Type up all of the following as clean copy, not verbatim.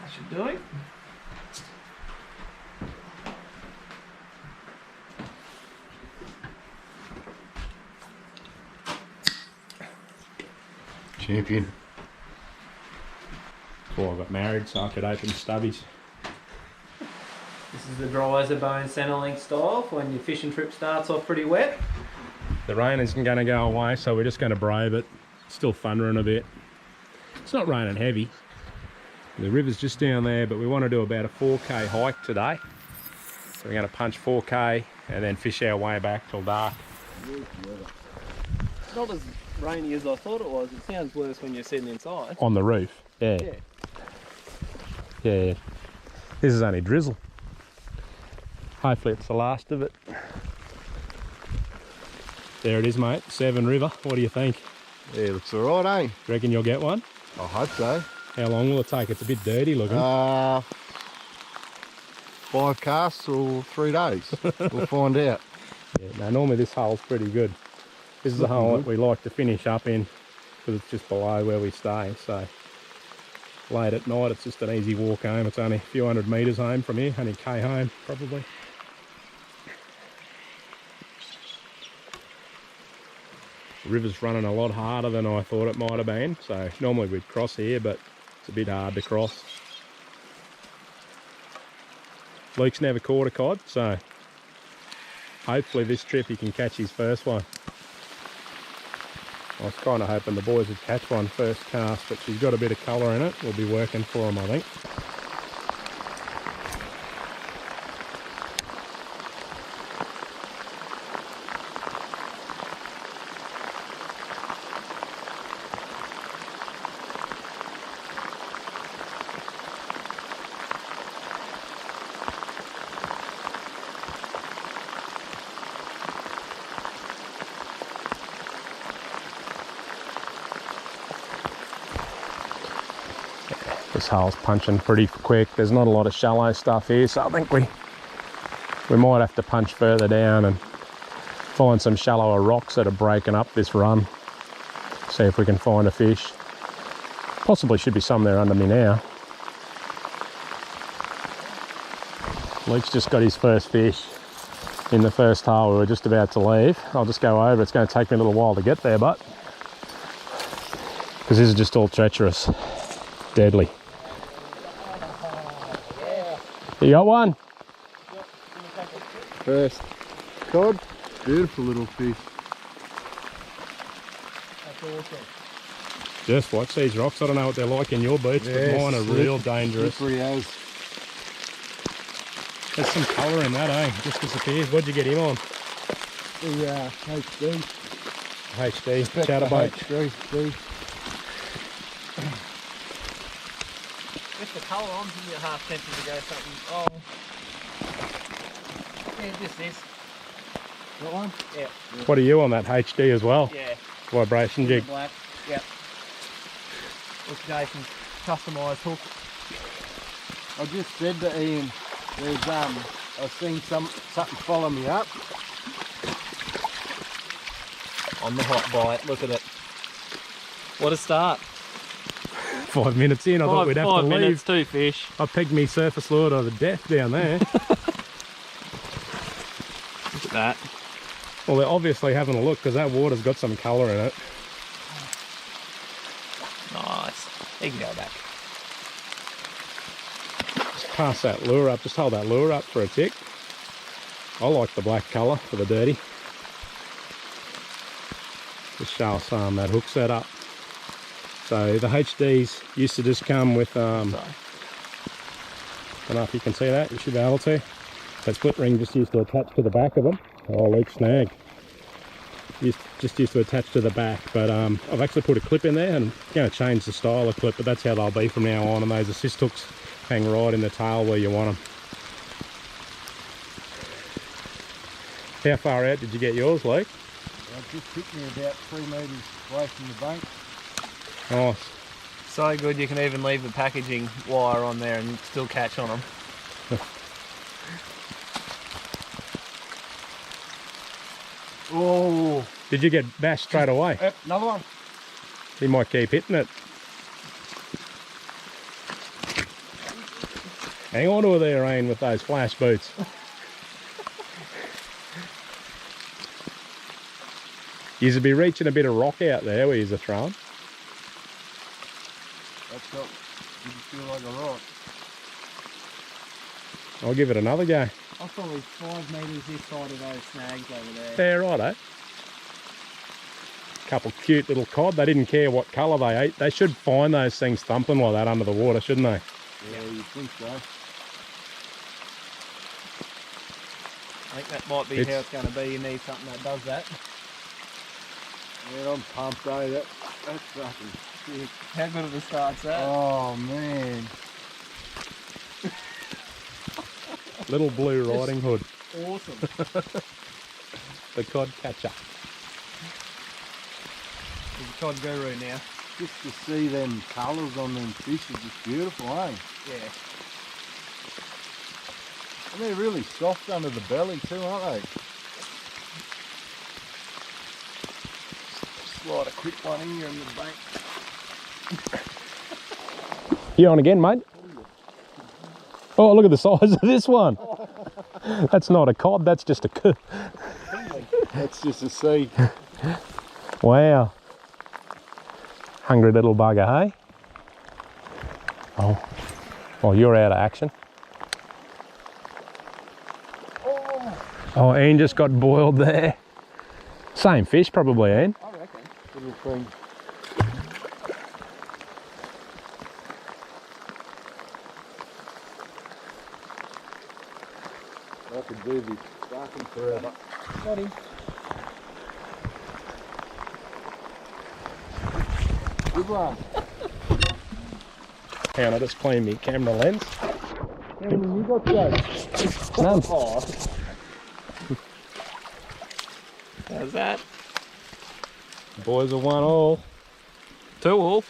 That should do it. Champion. Before I got married, so I could open stubbies. This is the dry as a bone Centrelink style for when your fishing trip starts off pretty wet. The rain isn't going to go away, so we're just going to brave it. It's still thundering a bit. It's not raining heavy. The river's just down there, but we want to do about a 4k hike today. So we're going to punch 4k and then fish our way back till dark. It's not as rainy as I thought it was. It sounds worse when you're sitting inside. On the roof, yeah. Yeah. This is only drizzle. Hopefully it's the last of it. There it is, mate. Severn River. What do you think? Yeah, it looks alright, eh? Reckon you'll get one? I hope so. How long will it take? It's a bit dirty looking. 5 casts or 3 days. We'll find out. Yeah, no, normally this hole's pretty good. This is the hole that we like to finish up in because it's just below where we stay. So late at night, it's just an easy walk home. It's only a few hundred metres home from here, only K home probably. The river's running a lot harder than I thought it might have been. So normally we'd cross here, but it's a bit hard to cross. Luke's never caught a cod, so hopefully this trip he can catch his first one. I was kind of hoping the boys would catch one first cast, but she's got a bit of colour in it. We'll be working for them, I think. This hole's punching pretty quick. There's not a lot of shallow stuff here, so I think we might have to punch further down and find some shallower rocks that are breaking up this run. See if we can find a fish. Possibly should be some there under me now. Luke's just got his first fish in the first hole. We were just about to leave. I'll just go over. It's going to take me a little while to get there, but because this is just all treacherous. Deadly. You got one? First cod. Beautiful little fish. That's awesome. Just watch these rocks. I don't know what they're like in your beach, but mine are real dangerous. Slippery as. There's some colour in that, eh? Just disappears. What'd you get him on? The HD. HD. Chatterbait. HD. If the colour on, give me a half tempted to go something. Oh. Yeah, just this. That one? Yeah. What are you on that HD as well? Yeah. Vibration jig. Black. Yep. With Jason's customised hook. I just said to Ian, there's I've seen something follow me up. On the hot bite, look at it. What a start. 5 minutes in, I thought we'd have to 5 leave. minutes, 2 fish. I pegged me surface lure to the death down there. Look at that. Well, they're obviously having a look because that water's got some colour in it. Nice. He can go back. Just pass that lure up, just hold that lure up for a tick. I like the black colour for the dirty. Just show us that hook setup. So the HDs used to just come with, I don't know if you can see that, you should be able to. That split ring just used to attach to the back of them. Oh, Luke snag. Just used to attach to the back, but I've actually put a clip in there and I'm going to change the style of clip, but that's how they'll be from now on, and those assist hooks hang right in the tail where you want them. How far out did you get yours, Luke? It just took me about 3 metres away from the bank. Nice. So good you can even leave the packaging wire on there and still catch on them. Oh! Did you get bashed straight away? Yep, another one. He might keep hitting it. Hang on to her there, Ian, with those flash boots. You'd be reaching a bit of rock out there where you're throwing. That's not, didn't feel like a rock. I'll give it another go. I was probably 5 metres this side of those snags over there. Yeah, righto. Couple cute little cod. They didn't care what colour they ate. They should find those things thumping like that under the water, shouldn't they? Yeah, you think so. I think that might be how it's going to be. You need something that does that. Yeah, I'm pumped, eh? That's fucking sick. How good of a start's that? Oh, man. Little blue riding hood. Awesome. The cod catcher. He's a cod guru now. Just to see them colours on them fish is just beautiful, eh? Yeah. And they're really soft under the belly too, aren't they? Slide a quick one in here in the bank. You on again, mate? Oh, look at the size of this one. That's not a cod, that's just a cod. That's just a sea. Wow. Hungry little bugger, hey? Oh, well, you're out of action. Oh, Ian just got boiled there. Same fish probably, Ian. I reckon. Little thing. I could do this barking forever. Got him. Good one. Hang on, I just clean my camera lens. How many you got, Joe? None. Oh, How's that? Boys are 1-all. 2-all.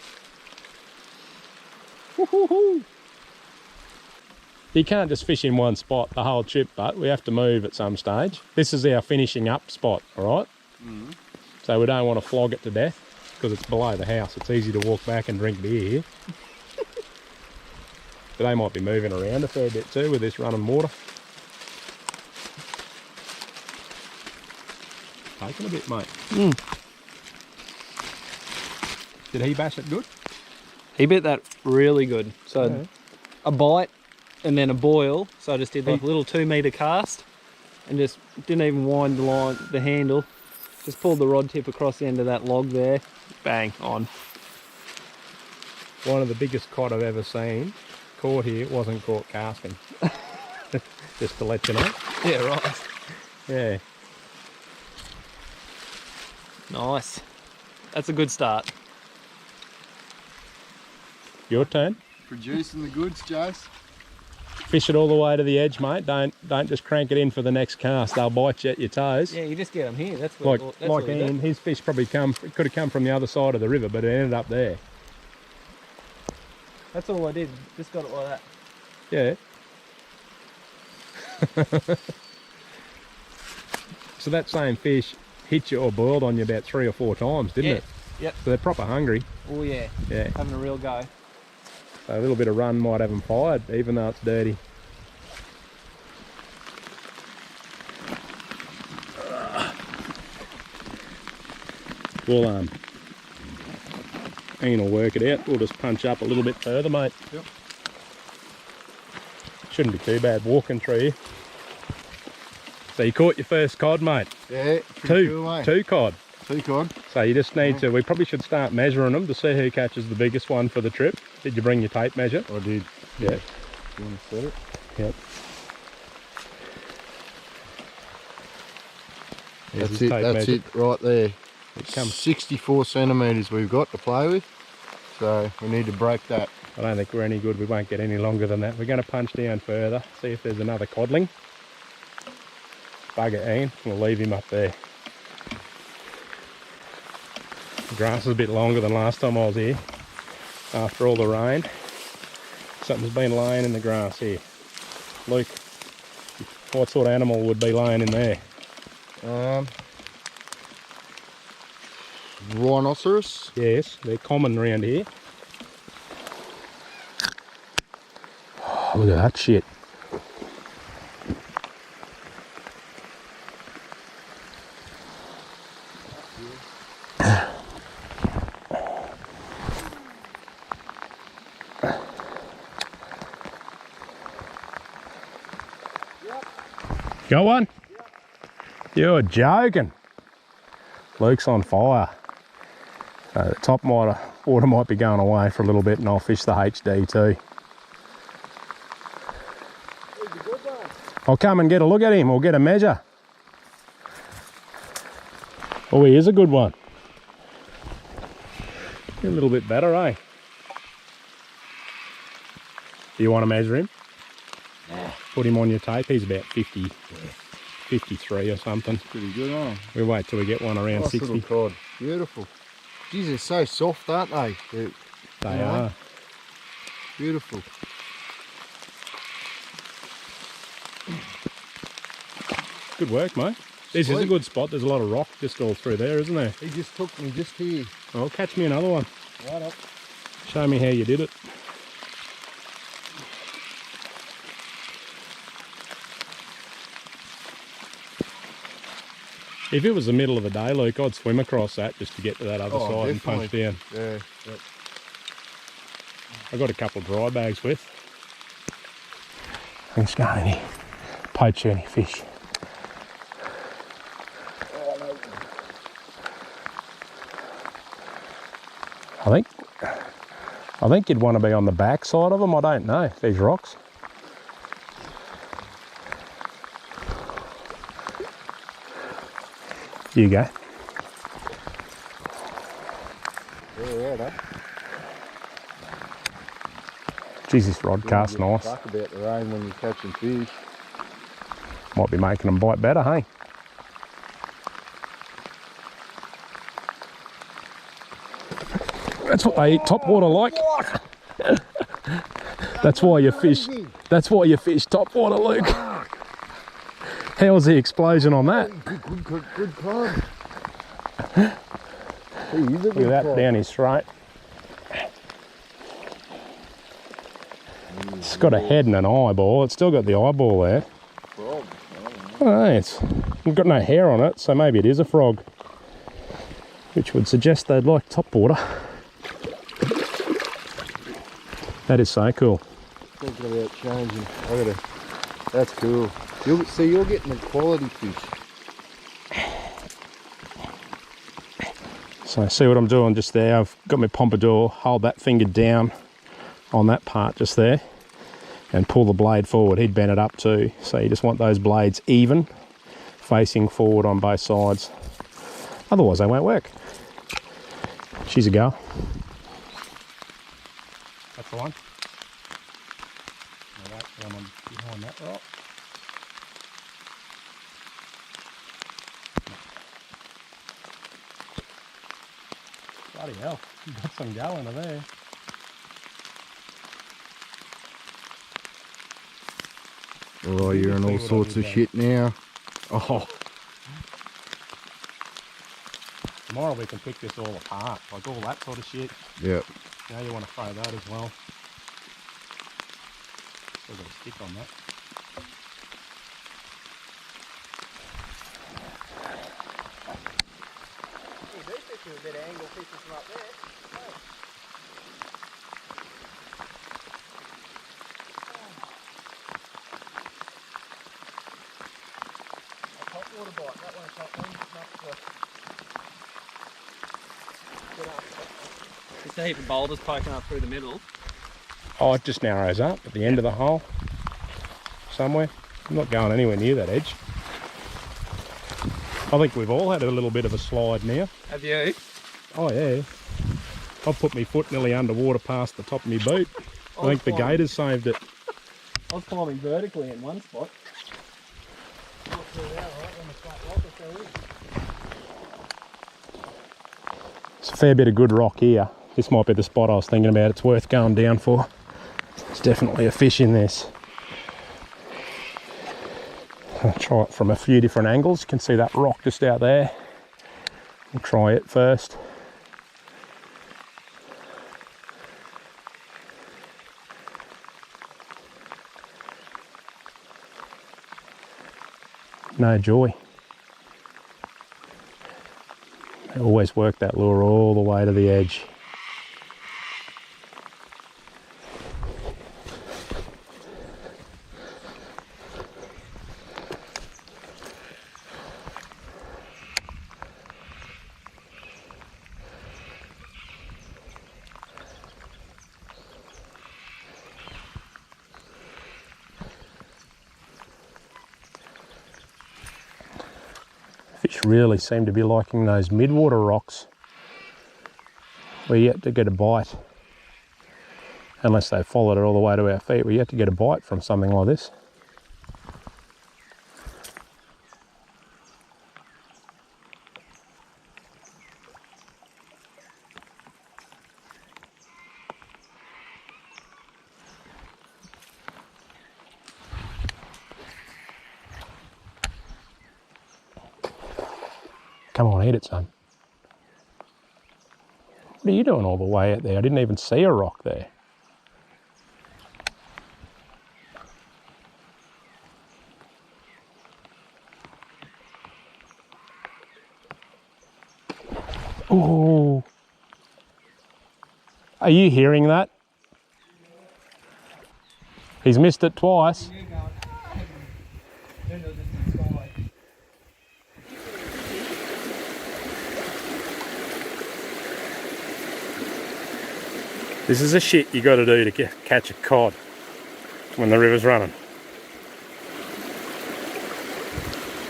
Woo-hoo-hoo. You can't just fish in one spot the whole trip, but we have to move at some stage. This is our finishing up spot, all right? Mm-hmm. So we don't want to flog it to death because it's below the house. It's easy to walk back and drink beer here. But they might be moving around a fair bit too with this running water. Taking a bit, mate. Did he bash it good? He bit that really good. So Yeah. a bite and then a boil. So I just did like a little 2-metre cast and just didn't even wind the line, the handle. Just pulled the rod tip across the end of that log there. Bang, on. One of the biggest cod I've ever seen caught here wasn't caught casting. Just to let you know. Yeah, right. Yeah. Nice. That's a good start. Your turn. producing the goods, Jace. Fish it all the way to the edge, mate. Don't just crank it in for the next cast. They'll bite you at your toes. Yeah, you just get them here. That's what, Like what Ian, his fish probably could have come from the other side of the river, but it ended up there. That's all I did. Just got it like that. Yeah. So that same fish hit you or boiled on you about 3 or 4 times, didn't it? Yep. So they're proper hungry. Oh yeah. Yeah. Having a real go. So a little bit of run might have them fired, even though it's dirty. We'll Ian will work it out. We'll just punch up a little bit further, mate. Yep. Shouldn't be too bad walking through here. So you caught your first cod, mate. Yeah, Two cod. 2 cod. So you just need to, we probably should start measuring them to see who catches the biggest one for the trip. Did you bring your tape measure? I did. Yeah. You want to set it? Yep. That's it, that's it right there. It comes. 64 centimetres we've got to play with, so we need to break that. I don't think we're any good. We won't get any longer than that. We're going to punch down further, see if there's another codling. Bugger Ian, we'll leave him up there. The grass is a bit longer than last time I was here. After all the rain, something's been laying in the grass here. Luke, what sort of animal would be laying in there? Rhinoceros. Yes, they're common around here. look at that shit. Got one? Yep. You're joking. Luke's on fire. So the top water might be going away for a little bit and I'll fish the HD too. I'll come and get a look at him or get a measure. Oh, he is a good one. A little bit better, eh? Do you want to measure him? Yeah. Put him on your tape. He's about 50, 53 or something. Pretty good, huh? We wait till we get one around Nice 60. little cod. Beautiful. Geez, they're so soft, aren't they? They are. Beautiful. Good work, mate. This is a good spot. There's a lot of rock just all through there, isn't there? He just took me just here. Oh, catch me another one. Right up. Show me how you did it. If it was the middle of the day, Luke, I'd swim across that just to get to that other side and punch down. Yeah. Yep. I've got a couple of dry bags with. I'm just going in here, poach any fish. I think you'd want to be on the back side of them. I don't know, these rocks. Here you go. Yeah, right up. Geez, this rod cast nice. Talk about the rain when you're catching fish. Might be making them bite better, hey? That's what they eat topwater like. That's why you fish. That's why you fish topwater, Luke. How was the explosion on that? Good cod. Look at that down his throat. It's got a head and an eyeball. It's still got the eyeball there. Frog. I don't know, it's got no hair on it, so maybe it is a frog. Which would suggest they'd like topwater. That is so cool. Thinking about changing. That's cool. You're getting a quality fish. So see what I'm doing just there. I've got my pompadour, hold that finger down on that part just there and pull the blade forward. He'd bend it up too. So you just want those blades even, facing forward on both sides. Otherwise they won't work. She's a girl. That's the one. Alright, one behind that rock. Bloody hell, you got some going in there. Oh, you're in all sorts of shit now. Oh. Tomorrow we can pick this all apart, like all that sort of shit. Yep. Now you want to throw that as well. Still got a stick on that. These fish are a bit of angle fishes from up there. A top water bite, that one's not one, Just a heap of boulders poking up through the middle. Oh, it just narrows up at the end of the hole somewhere. I'm not going anywhere near that edge. I think we've all had a little bit of a slide now. Have you? Oh yeah. I've put my foot nearly underwater past the top of my boot. I think the gators saved it. I was climbing vertically in one spot. It's a fair bit of good rock here. This might be the spot I was thinking about. It's worth going down for. There's definitely a fish in this. I'll try it from a few different angles. You can see that rock just out there. We'll try it first. no joy. They always work that lure all the way to the edge. Fish really seem to be liking those midwater rocks where you have to get a bite, unless they followed it all the way to our feet, where you have to get a bite from something like this. Come on, eat it, son. What are you doing all the way out there? I didn't even see a rock there. Oh, are you hearing that? He's missed it twice. This is the shit you got to do to catch a cod when the river's running.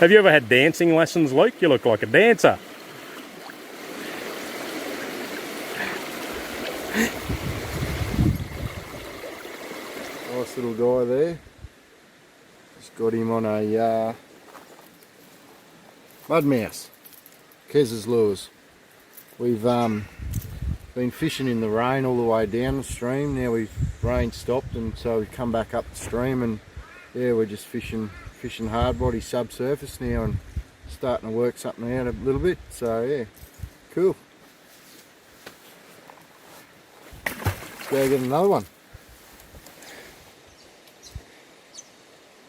Have you ever had dancing lessons, Luke? You look like a dancer. Nice little guy there. Just got him on a mud mouse. Kez's lures. We've been fishing in the rain all the way down the stream. Now rain stopped, and so we've come back up the stream, and yeah, we're just fishing hard body subsurface now and starting to work something out a little bit. So yeah, cool. Let's go get another one.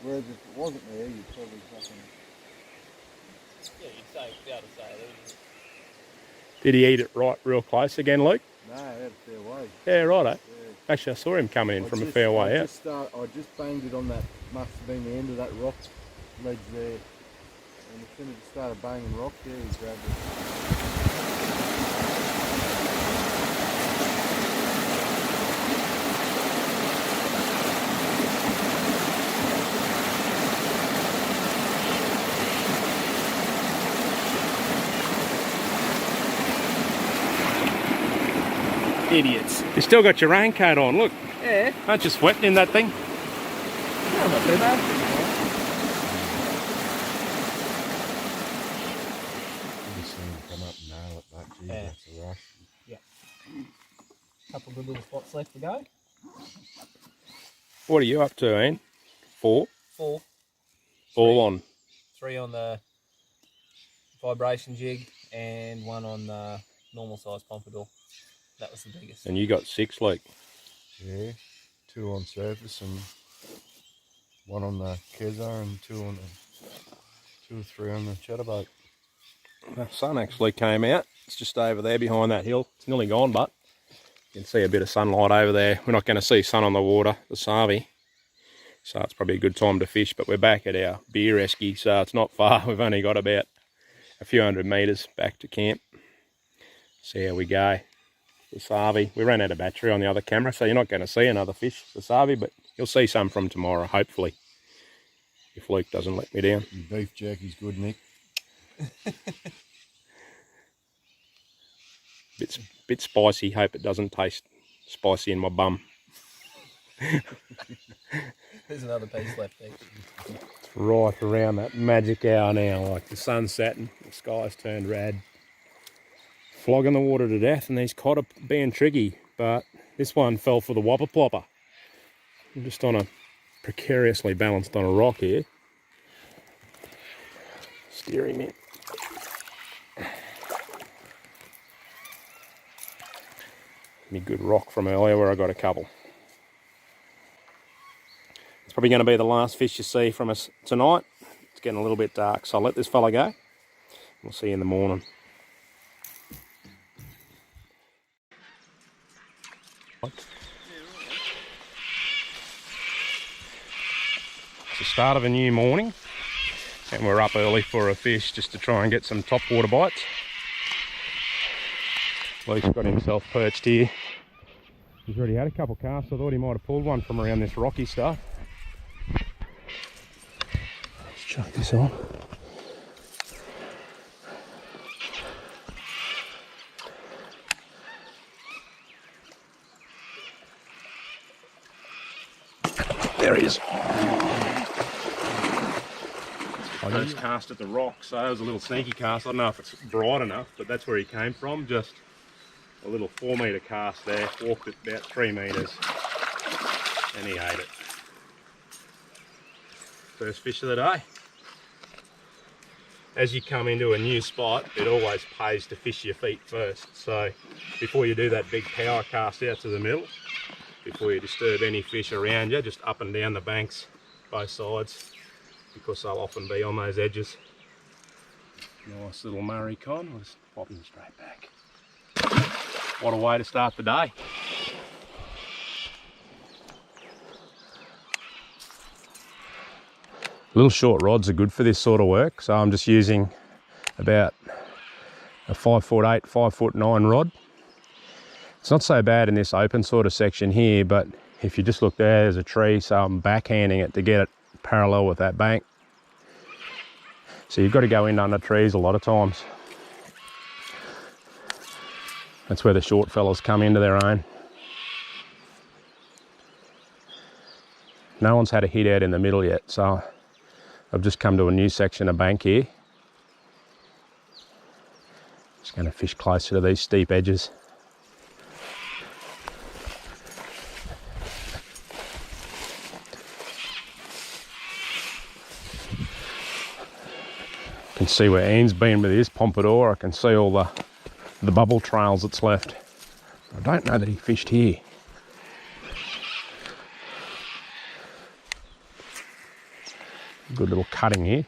Whereas if it wasn't there, you'd probably fucking... Yeah, you'd be able to say it. Did he eat it right real close again, Luke? No, out a fair way. Yeah, righto. Yeah. Actually, I saw him coming in from a fair way out. I just banged it on that, must have been the end of that rock ledge there. And as soon as it started banging rock there, he grabbed it. Idiots. You still got your raincoat on, look. Yeah. Aren't you sweating in that thing? No, not too bad. Just seen him come up and nail it, but gee, Yeah. that's a rush. Yeah. Couple good little spots left to go. What are you up to, Ian? 4? 4. All on. 3 on the vibration jig and 1 on the normal size pompadour. That was the biggest. And you got 6, Luke. Yeah, 2 on surface and 1 on the Keza and 2 or 3 on the chatterboat. The sun actually came out. It's just over there behind that hill. It's nearly gone, but you can see a bit of sunlight over there. We're not going to see sun on the water, the Savi. So it's probably a good time to fish, but we're back at our beer esky, so it's not far. We've only got about a few hundred metres back to camp. See how we go. The Savi. We ran out of battery on the other camera, so you're not going to see another fish, the Savi, but you'll see some from tomorrow, hopefully. If Luke doesn't let me down. Your beef jerky's good, Nick. Bit spicy. Hope it doesn't taste spicy in my bum. There's another piece left there. It's right around that magic hour now, like the sun's setting, the sky's turned red. Flogging the water to death, and these cod are being tricky, but this one fell for the whopper plopper. I'm just on a precariously balanced on a rock here. Steer him in. Me good rock from earlier where I got a couple. It's probably going to be the last fish you see from us tonight. It's getting a little bit dark, so I'll let this fella go. We'll see you in the morning. It's the start of a new morning, and we're up early for a fish just to try and get some top water bites. Luke's got himself perched here. He's already had a couple casts. I thought he might have pulled one from around this rocky stuff. Let's chuck this on. There he is. First cast at the rock, so it was a little sneaky cast. I don't know if it's bright enough, but that's where he came from. Just a little 4 metre cast there, walked it about 3 metres, and he ate it. First fish of the day. As you come into a new spot, it always pays to fish your feet first. So before you do that big power cast out to the middle, before you disturb any fish around you, just up and down the banks, both sides, because they'll often be on those edges. Nice little Murray con, we'll just pop him straight back. What a way to start the day. Little short rods are good for this sort of work, so I'm just using about a 5'8", 5'9" rod. It's not so bad in this open sort of section here, but if you just look there's a tree, so I'm backhanding it to get it parallel with that bank. So you've got to go in under trees a lot of times. That's where the short fellas come into their own. No one's had a hit out in the middle yet, so I've just come to a new section of bank here. Just going to fish closer to these steep edges. I can see where Ian's been with his pompadour. I can see all the bubble trails that's left. I don't know that he fished here. Good little cutting here.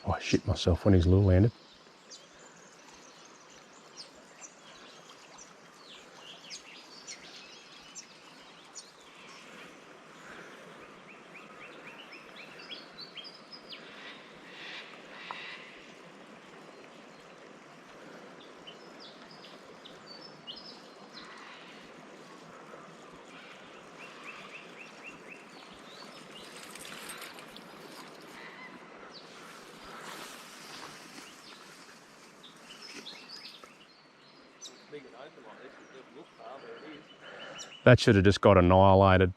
Oh, I shit myself when his lure landed. That should have just got annihilated.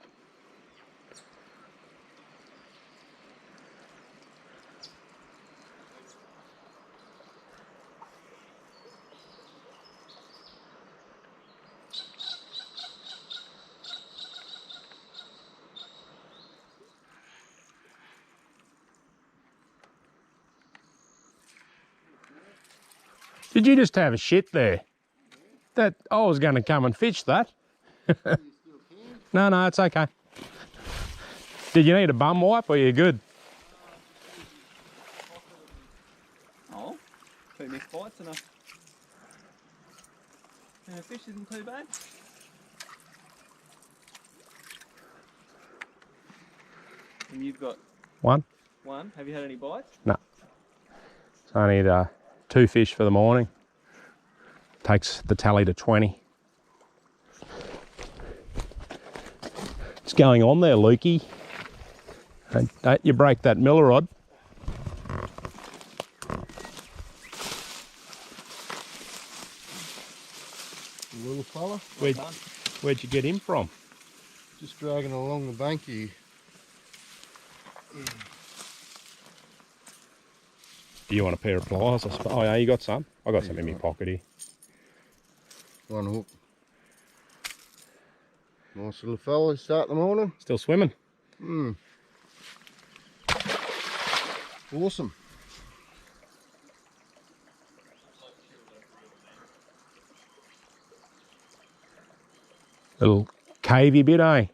Did you just have a shit there? That I was going to come and fish that. No, it's okay. Did you need a bum wipe or are you good? Oh, 2 mixed bites and the fish isn't too bad. And you've got One. Have you had any bites? No. It's only 2 fish for the morning. Takes the tally to 20. What's going on there, Lukey? Don't you break that miller rod. Little fella. Where'd you get him from? Just dragging along the bank here. Do you want a pair of pliers? Oh yeah, you got some? I got some in my pocket here. One hook. Nice little fella, start the morning. Still swimming? Awesome. Little cavey bit, eh?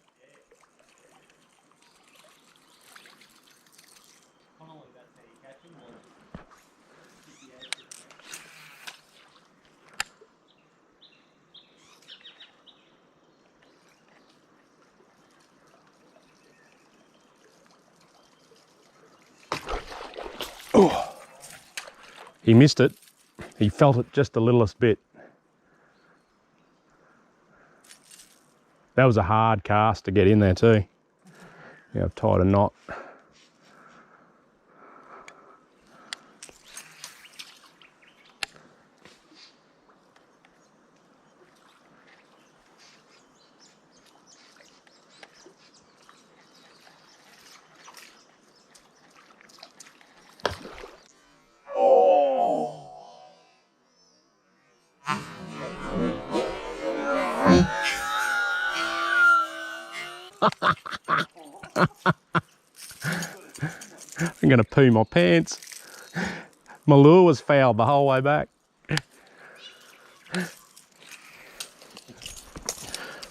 Oh, he missed it. He felt it just the littlest bit. That was a hard cast to get in there too. Yeah, I've tied a knot. I'm gonna poo my pants. My lure was fouled the whole way back.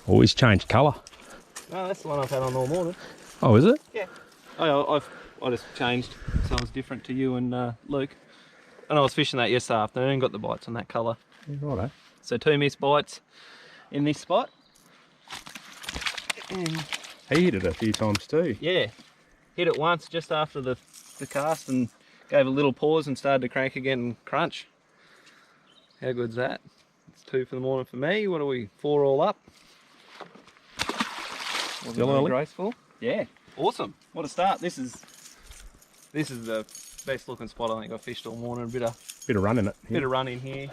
Always changed colour. No, that's the one I've had on all morning. Oh, is it? Yeah. I just changed so I was different to you and Luke. And I was fishing that yesterday afternoon and got the bites on that colour. Yeah, righto. So 2 missed bites in this spot. And He hit it a few times too. yeah, hit it once just after the cast and gave a little pause and started to crank again and crunch. How good's that? It's 2 for the morning for me. What are we, 4 all up? Still early? Graceful. Yeah, awesome. What a start. This is the best looking spot I think I've fished all morning. Bit of run in it. Bit of run in here.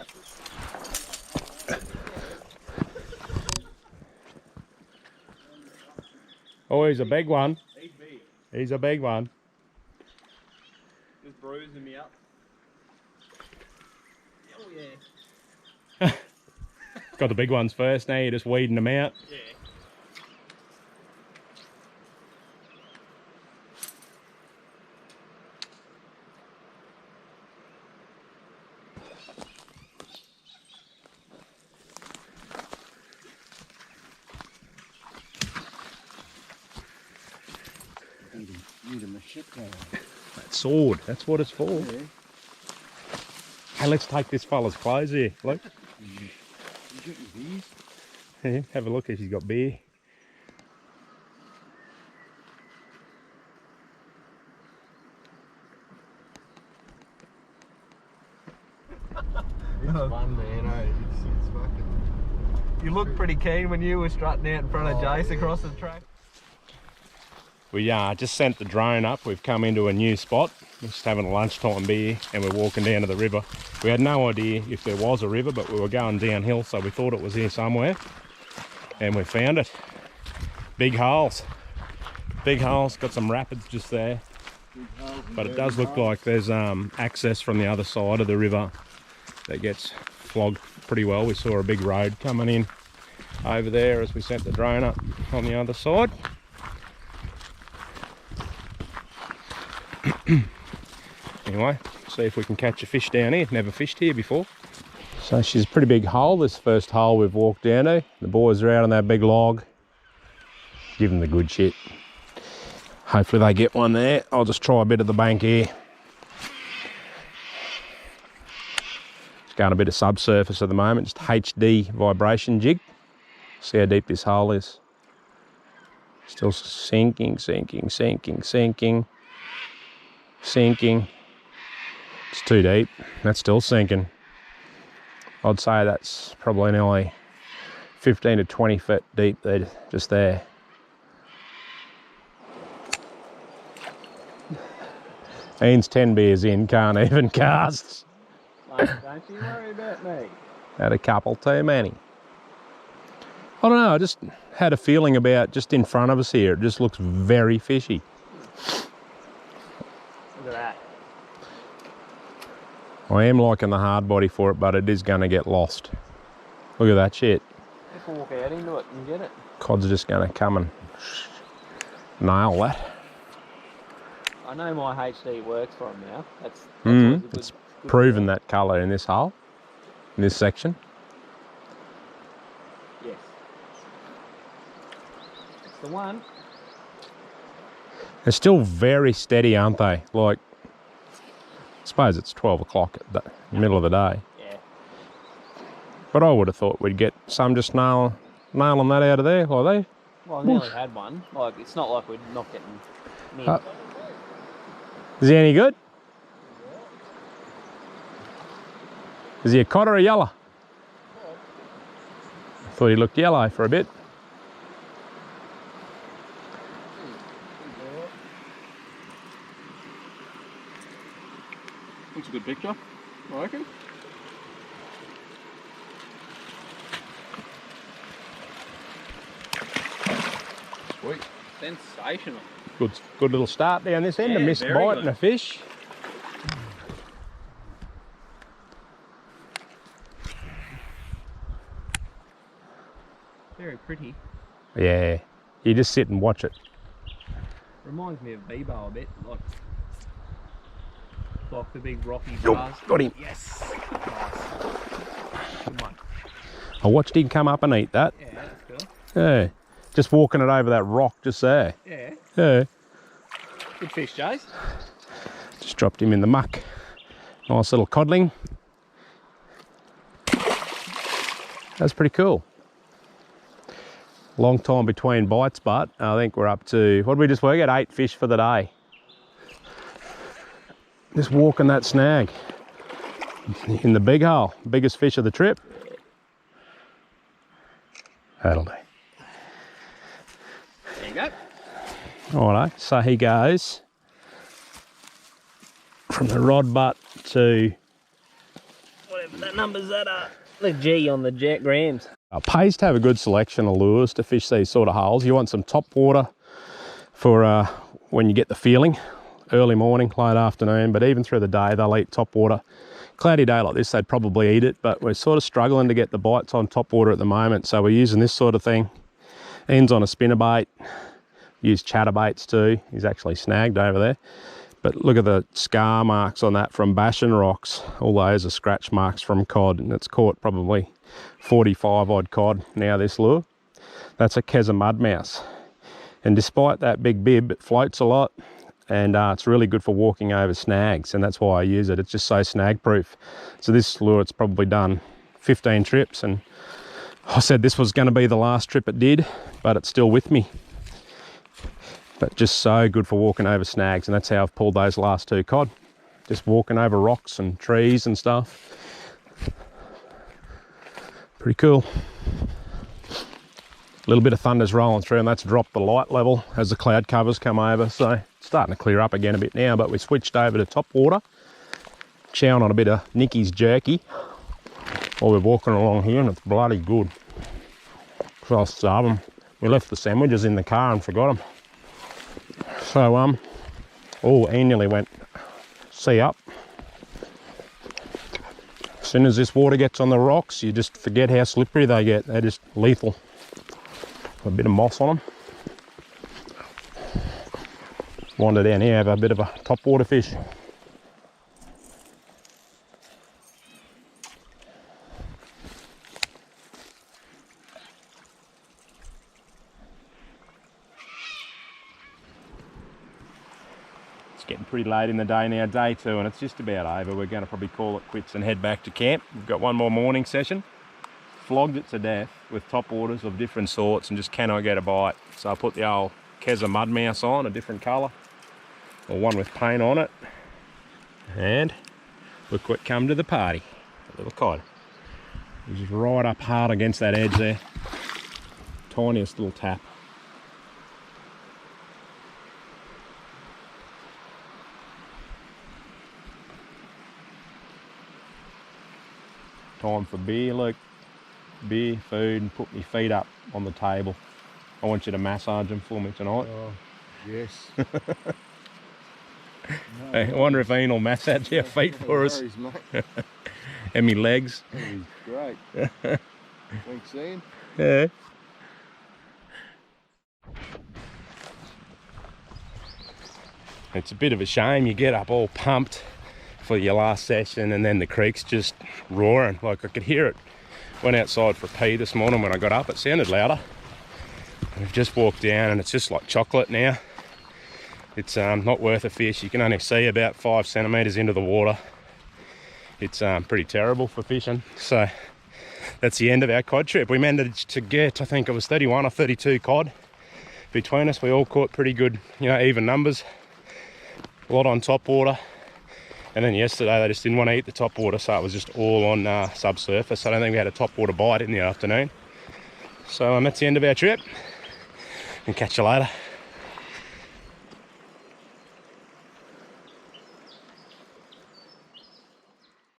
Oh, he's a big one. He's a big one. Just bruising me up. Oh yeah. Got the big ones first, now you're just weeding them out. Yeah. Need a machete. That sword, that's what it's for. Yeah. Hey, let's take this fella's clothes here, look. You got your beers? Yeah, have a look if he's got beer. It's fun, man. Eh? It's fucking. You looked pretty keen when you were strutting out in front of Jace across the track. We just sent the drone up. We've come into a new spot. We're just having a lunchtime beer and we're walking down to the river. We had no idea if there was a river, but we were going downhill, so we thought it was here somewhere. And we found it. Big holes. Big holes, got some rapids just there. But it does look like there's access from the other side of the river that gets flogged pretty well. We saw a big road coming in over there as we sent the drone up on the other side. Anyway, see if we can catch a fish down here. Never fished here before. So she's a pretty big hole, this first hole we've walked down to. The boys are out on that big log. Give them the good shit. Hopefully they get one there. I'll just try a bit of the bank here. Just going a bit of subsurface at the moment, just HD vibration jig. See how deep this hole is. Still sinking, sinking, sinking, sinking. Sinking. It's too deep. That's still sinking. I'd say that's probably nearly 15 to 20 foot deep there, just there. Ian's 10 beers in, can't even cast. Mate, don't you worry about me. Had a couple too many. I don't know, I just had a feeling about just in front of us here. It just looks very fishy. Look at that. I am liking the hard body for it, but it is going to get lost. Look at that shit. Just walk out into it and get it. Cod's just going to come and nail that. I know my HD works for him now. That's always a good, It's good proven that colour in this hole, in this section. Yes. one. They're still very steady, aren't they? Like, I suppose it's 12 o'clock at the middle of the day. Yeah. But I would have thought we'd get some just nailing that out of there, like they. Well, I nearly had one. Like, it's not like we're not getting near. Is he any good? Is he a cod or a yellow? I thought he looked yellow for a bit. That's a good picture, I reckon. Sweet. Sensational. Good little start down this end. Yeah, A missed very bite good. and a fish. Very pretty. Yeah, you just sit and watch it. Reminds me of Bebo a bit, like the big rocky Yo, bars. got him. Yes. Nice. Good one. I watched him come up and eat that. Yeah, that's cool. Yeah, just walking it over that rock just there. Yeah. Yeah, Good fish, Jace. just dropped him in the muck. Nice little codling. That's pretty cool. Long time between bites, but I think we're up to, what did we just work at? 8 fish for the day. Just walking that snag in the big hole. Biggest fish of the trip. That'll do. There you go. Alright, so he goes from the rod butt to Whatever that number's at, the G on the jet grams. pays to have a good selection of lures to fish these sort of holes. You want some top water for when you get the feeling, early morning, late afternoon, but even through the day they'll eat top water. Cloudy day like this they'd probably eat it, but we're sort of struggling to get the bites on top water at the moment, so we're using this sort of thing. Ends on a spinnerbait. Use chatterbaits too. He's actually snagged over there. But look at the scar marks on that from bashing rocks. All those are scratch marks from cod, and it's caught probably 45 odd cod now, this lure. That's a Keza mudmouse. And despite that big bib, it floats a lot, and it's really good for walking over snags, and that's why I use it. It's just so snag proof. So this lure, it's probably done 15 trips, and I said this was going to be the last trip it did, but it's still with me. But just so good for walking over snags, and that's how I've pulled those last 2 cod. Just walking over rocks and trees and stuff. Pretty cool. A little bit of thunder's rolling through, and that's dropped the light level as the cloud covers come over, so it's starting to clear up again a bit now, but we switched over to top water, chowing on a bit of Nicky's jerky while we're walking along here, and it's bloody good. So I was starving. We left the sandwiches in the car and forgot them. So, oh, he nearly went sea up. As soon as this water gets on the rocks, you just forget how slippery they get. They're just lethal. A bit of moss on them. Wander down here, have a bit of a top water fish. It's getting pretty late in the day now, day 2, and it's just about over. We're going to probably call it quits and head back to camp. We've got one more morning session. Flogged it to death with top waters of different sorts and just cannot get a bite. So I put the old Keza mudmouse on, a different colour, or one with paint on it. And look what come to the party, a little cod. He's just right up hard against that edge there. Tiniest little tap. Time for beer, look. Beer, food, and put my feet up on the table. I want you to massage them for me tonight. Oh, yes. Hey, I wonder if Ian will massage your feet for us. Worries, mate. And my legs. That is great. Thanks, Ian. Yeah. It's a bit of a shame you get up all pumped for your last session and then the creek's just roaring. Like I could hear it. Went outside for a pee this morning when I got up. It sounded louder. We've just walked down and it's just like chocolate now. It's not worth a fish. You can only see about 5 centimetres into the water. It's pretty terrible for fishing. So that's the end of our cod trip. We managed to get, I think it was 31 or 32 cod between us. We all caught pretty good, you know, even numbers. A lot on top water. And then yesterday they just didn't want to eat the top water, so it was just all on subsurface. I don't think we had a top water bite in the afternoon. So that's the end of our trip. And catch you later.